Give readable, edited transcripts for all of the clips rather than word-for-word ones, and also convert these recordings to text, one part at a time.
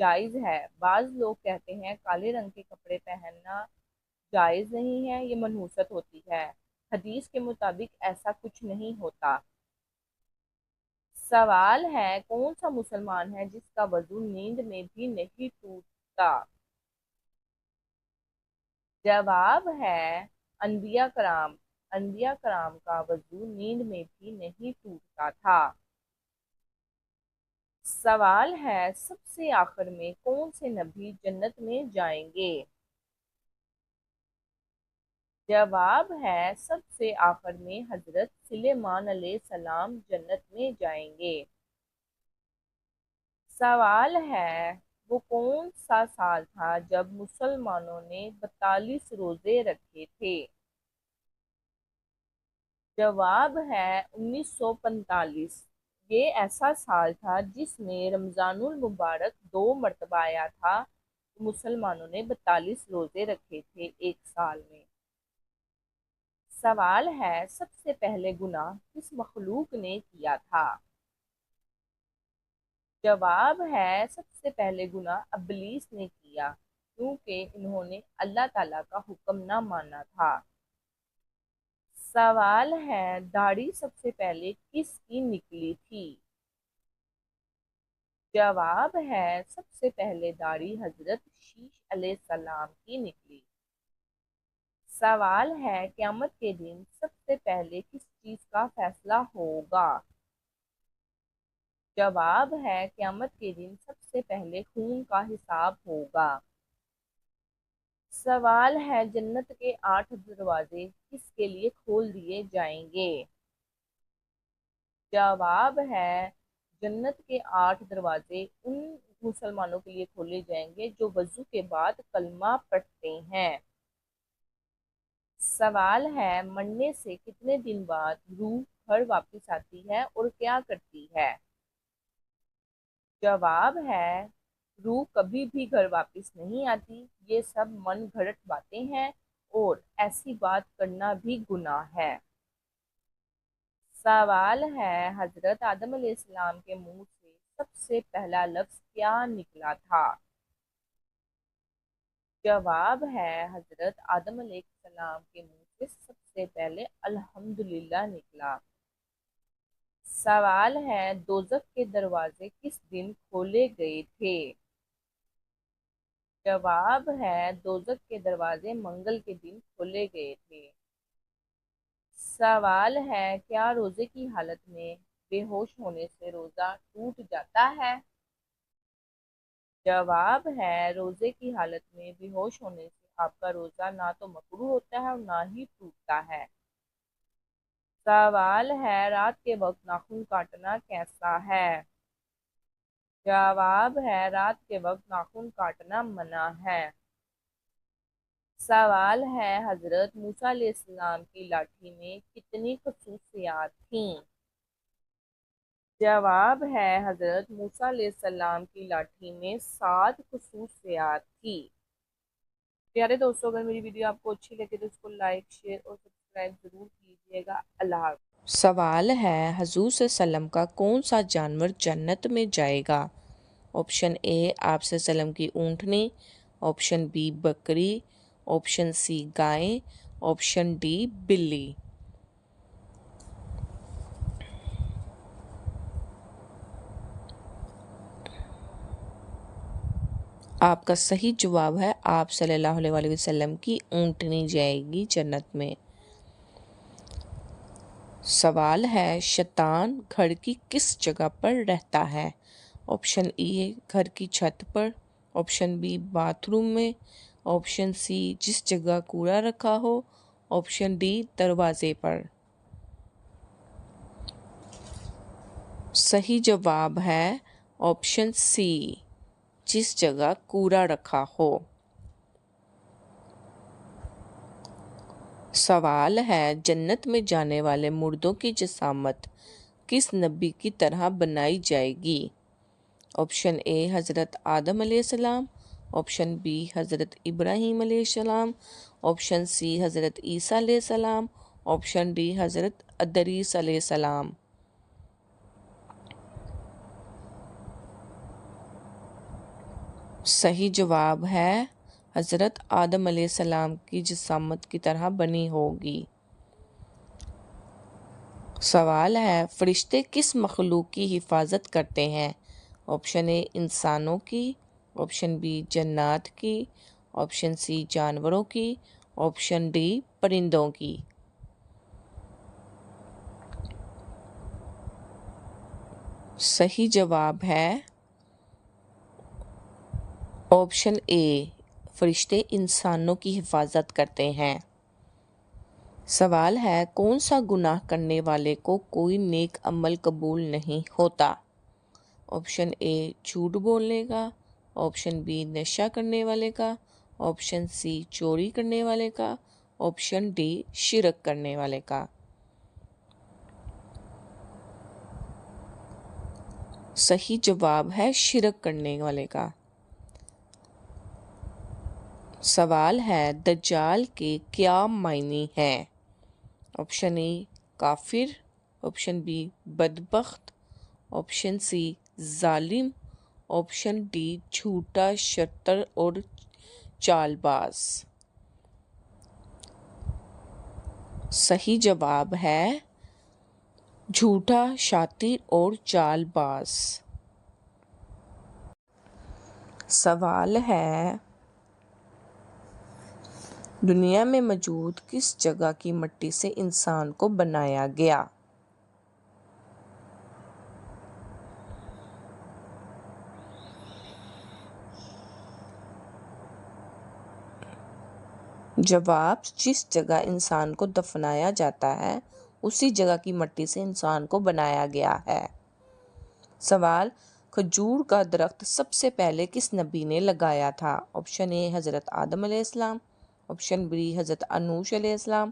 جائز ہے۔ بعض لوگ کہتے ہیں کالے رنگ کے کپڑے پہننا جائز نہیں ہے، یہ منحوست ہوتی ہے۔ حدیث کے مطابق ایسا کچھ نہیں ہوتا۔ سوال ہے کون سا مسلمان ہے جس کا وضو نیند میں بھی نہیں ٹوٹتا؟ جواب ہے انبیاء کرام۔ انبیاء کرام کا وضو نیند میں بھی نہیں ٹوٹتا تھا۔ سوال ہے سب سے آخر میں کون سے نبی جنت میں جائیں گے؟ جواب ہے سب سے آخر میں حضرت سلیمان علیہ السلام جنت میں جائیں گے۔ سوال ہے وہ کون سا سال تھا جب مسلمانوں نے 42 روزے رکھے تھے؟ جواب ہے 1945۔ یہ ایسا سال تھا جس میں رمضان المبارک 2 مرتبہ آیا تھا۔ مسلمانوں نے 42 روزے رکھے تھے ایک سال میں۔ سوال ہے سب سے پہلے گناہ کس مخلوق نے کیا تھا؟ جواب ہے سب سے پہلے گناہ ابلیس نے کیا، کیونکہ انہوں نے اللہ تعالیٰ کا حکم نہ مانا تھا۔ سوال ہے داڑھی سب سے پہلے کس کی نکلی تھی؟ جواب ہے سب سے پہلے داڑھی حضرت شیش علیہ السلام کی نکلی۔ سوال ہے قیامت کے دن سب سے پہلے کس چیز کا فیصلہ ہوگا؟ جواب ہے قیامت کے دن سب سے پہلے خون کا حساب ہوگا۔ سوال ہے جنت کے 8 دروازے کس کے لیے کھول دیے جائیں گے؟ جواب ہے جنت کے 8 دروازے ان مسلمانوں کے لیے کھولے جائیں گے جو وضو کے بعد کلمہ پڑھتے ہیں۔ سوال ہے مرنے سے کتنے دن بعد روح گھر واپس آتی ہے اور کیا کرتی ہے؟ جواب ہے روح کبھی بھی گھر واپس نہیں آتی، یہ سب من گھڑت باتیں ہیں اور ایسی بات کرنا بھی گناہ ہے۔ سوال ہے حضرت آدم علیہ السلام کے منہ سے سب سے پہلا لفظ کیا نکلا تھا؟ جواب ہے حضرت آدم علیہ السلام کے منہ سے سب سے پہلے الحمدللہ نکلا۔ سوال ہے دوزخ کے دروازے کس دن کھولے گئے تھے؟ جواب ہے دوزخ کے دروازے منگل کے دن کھولے گئے تھے۔ سوال ہے کیا روزے کی حالت میں بے ہوش ہونے سے روزہ ٹوٹ جاتا ہے؟ جواب ہے روزے کی حالت میں بے ہوش ہونے سے آپ کا روزہ نہ تو مکروہ ہوتا ہے اور نہ ہی ٹوٹتا ہے۔ سوال ہے رات کے وقت ناخن کاٹنا کیسا ہے؟ جواب ہے رات کے وقت ناخن کاٹنا منع ہے۔ سوال ہے حضرت موسیٰ علیہ السلام کی لاٹھی میں کتنی خصوصیات تھیں؟ جواب ہے حضرت موسیٰ علیہ السلام کی لاٹھی میں 7 خصوصیات تھی۔ پیارے دوستو اگر میری ویڈیو آپ کو اچھی لگے تو اس کو لائک شیئر اور سبسکرائب ضرور کیجیے گا۔ اللہ حافظ۔ سوال ہے حضور صلی اللہ علیہ وسلم کا کون سا جانور جنت میں جائے گا؟ آپشن اے آپ صلی اللہ علیہ وسلم کی اونٹنی، آپشن بی بکری، آپشن سی گائے، آپشن ڈی بلی۔ آپ کا صحیح جواب ہے آپ صلی اللہ علیہ وآلہ وسلم کی اونٹنی جائے گی جنت میں۔ سوال ہے شیطان گھر کی کس جگہ پر رہتا ہے؟ آپشن اے گھر کی چھت پر، آپشن بی باتھ روم میں، آپشن سی جس جگہ کوڑا رکھا ہو، آپشن ڈی دروازے پر۔ صحیح جواب ہے آپشن سی جس جگہ کوڑا رکھا ہو۔ سوال ہے جنت میں جانے والے مردوں کی جسامت کس نبی کی طرح بنائی جائے گی؟ آپشن اے حضرت آدم علیہ السلام، آپشن بی حضرت ابراہیم علیہ السلام، آپشن سی حضرت عیسیٰ علیہ السلام، آپشن ڈی حضرت ادریس علیہ السلام۔ صحیح جواب ہے حضرت آدم علیہ السلام کی جسامت کی طرح بنی ہوگی۔ سوال ہے فرشتے کس مخلوق کی حفاظت کرتے ہیں؟ آپشن اے انسانوں کی، آپشن بی جنات کی، آپشن سی جانوروں کی، آپشن ڈی پرندوں کی۔ صحیح جواب ہے آپشن اے، فرشتے انسانوں کی حفاظت کرتے ہیں۔ سوال ہے کون سا گناہ کرنے والے کو کوئی نیک عمل قبول نہیں ہوتا؟ آپشن اے جھوٹ بولنے کا، آپشن بی نشہ کرنے والے کا، آپشن سی چوری کرنے والے کا، آپشن ڈی شرک کرنے والے کا۔ صحیح جواب ہے شرک کرنے والے کا۔ سوال ہے دجال کے کیا معنی ہیں؟ آپشن اے کافر، آپشن بی بدبخت، آپشن سی ظالم، آپشن ڈی جھوٹا شرطر اور چال باز۔ صحیح جواب ہے جھوٹا شاطر اور چال باز۔ سوال ہے دنیا میں موجود کس جگہ کی مٹی سے انسان کو بنایا گیا؟ جواب جس جگہ انسان کو دفنایا جاتا ہے اسی جگہ کی مٹی سے انسان کو بنایا گیا ہے۔ سوال کھجور کا درخت سب سے پہلے کس نبی نے لگایا تھا؟ آپشن اے حضرت آدم علیہ السلام، آپشن بی حضرت انوش علیہ السلام،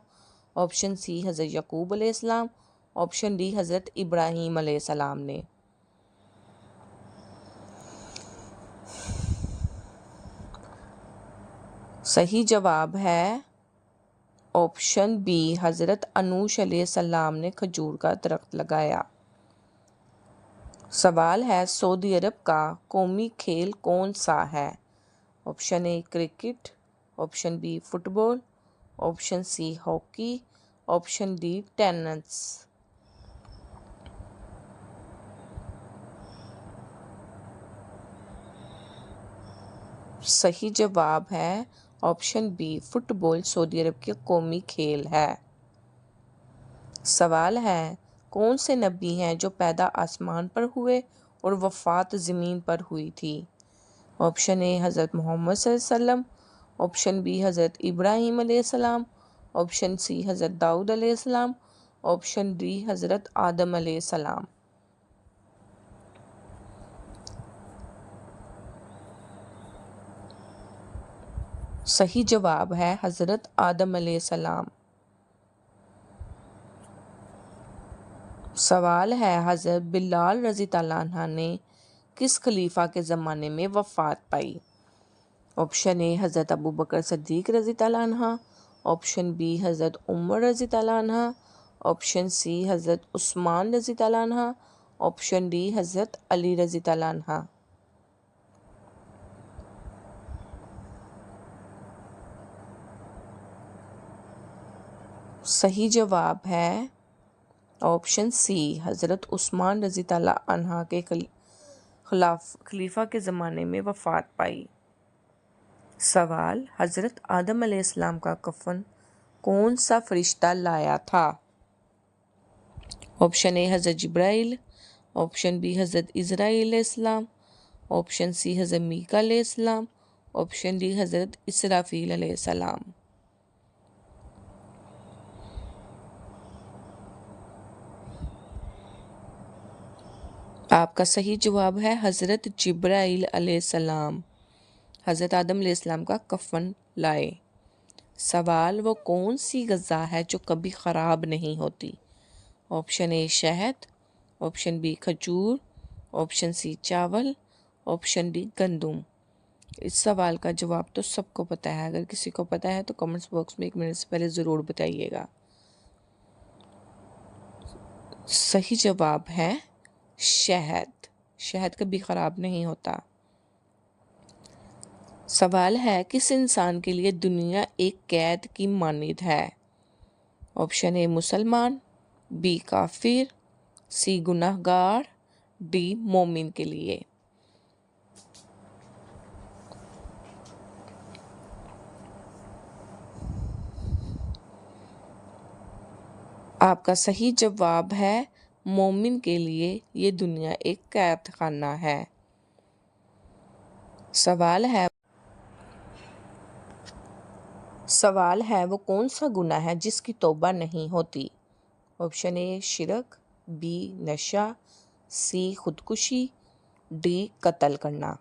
آپشن سی حضرت یعقوب علیہ السلام، آپشن ڈی حضرت ابراہیم علیہ السلام نے۔ صحیح جواب ہے آپشن بی حضرت انوش علیہ السلام نے کھجور کا درخت لگایا۔ سوال ہے سعودی عرب کا قومی کھیل کون سا ہے؟ Option A cricket, option B football, option C hockey, option D tennis. صحیح جواب ہے آپشن بی فٹ بال سعودی عرب کے قومی کھیل ہے۔ سوال ہے کون سے نبی ہیں جو پیدا آسمان پر ہوئے اور وفات زمین پر ہوئی تھی؟ آپشن اے حضرت محمد صلی اللہ علیہ وسلم، آپشن بی حضرت ابراہیم علیہ السلام، آپشن سی حضرت داؤد علیہ السلام، آپشن ڈی حضرت آدم علیہ السلام۔ صحیح جواب ہے حضرت آدم علیہ السلام۔ سوال ہے حضرت بلال رضی اللہ عنہ نے کس خلیفہ کے زمانے میں وفات پائی؟ آپشن اے حضرت ابو بکر صدیق رضی اللہ عنہ، آپشن بی حضرت عمر رضی اللہ عنہ، آپشن سی حضرت عثمان رضی اللہ عنہ، آپشن ڈی حضرت علی رضی اللہ عنہ۔ صحیح جواب ہے آپشن سی حضرت عثمان رضی اللہ عنہ کے خلیفہ کے زمانے میں وفات پائی۔ سوال حضرت آدم علیہ السلام کا کفن کون سا فرشتہ لایا تھا؟ آپشن اے حضرت جبرائیل، آپشن بی حضرت اسرائیل علیہ السلام، آپشن سی حضرت میکا علیہ السلام، آپشن ڈی حضرت اسرافیل علیہ السلام۔ آپ کا صحیح جواب ہے حضرت جبرائیل علیہ السلام حضرت آدم علیہ السلام کا کفن لائے۔ سوال وہ کون سی غذا ہے جو کبھی خراب نہیں ہوتی؟ آپشن اے شہد، آپشن بی کھجور، آپشن سی چاول، آپشن ڈی گندم۔ اس سوال کا جواب تو سب کو پتہ ہے، اگر کسی کو پتہ ہے تو کمنٹس باکس میں 1 منٹ سے پہلے ضرور بتائیے گا۔ صحیح جواب ہے شہد۔ شہد کبھی خراب نہیں ہوتا۔ سوال ہے کس انسان کے لیے دنیا ایک قید کی مانند ہے؟ آپشن اے مسلمان، بی کافر، سی گناہ گار، ڈی مومن کے لیے۔ آپ کا صحیح جواب ہے مومن کے لیے یہ دنیا ایک قید خانہ ہے۔ سوال ہے وہ کون سا گناہ ہے جس کی توبہ نہیں ہوتی؟ آپشن اے شرک، بی نشہ، سی خودکشی، ڈی قتل کرنا۔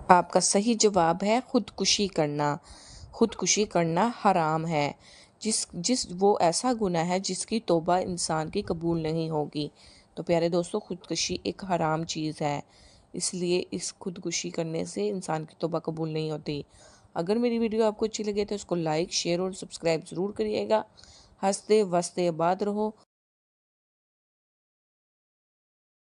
آپ کا صحیح جواب ہے خودکشی کرنا۔ خودکشی کرنا حرام ہے، وہ ایسا گناہ ہے جس کی توبہ انسان کی قبول نہیں ہوگی۔ تو پیارے دوستو، خودکشی ایک حرام چیز ہے، اس لیے اس خودکشی کرنے سے انسان کی توبہ قبول نہیں ہوتی۔ اگر میری ویڈیو آپ کو اچھی لگے تو اس کو لائک، شیئر اور سبسکرائب ضرور کریے گا۔ ہنستے وستے آباد رہو۔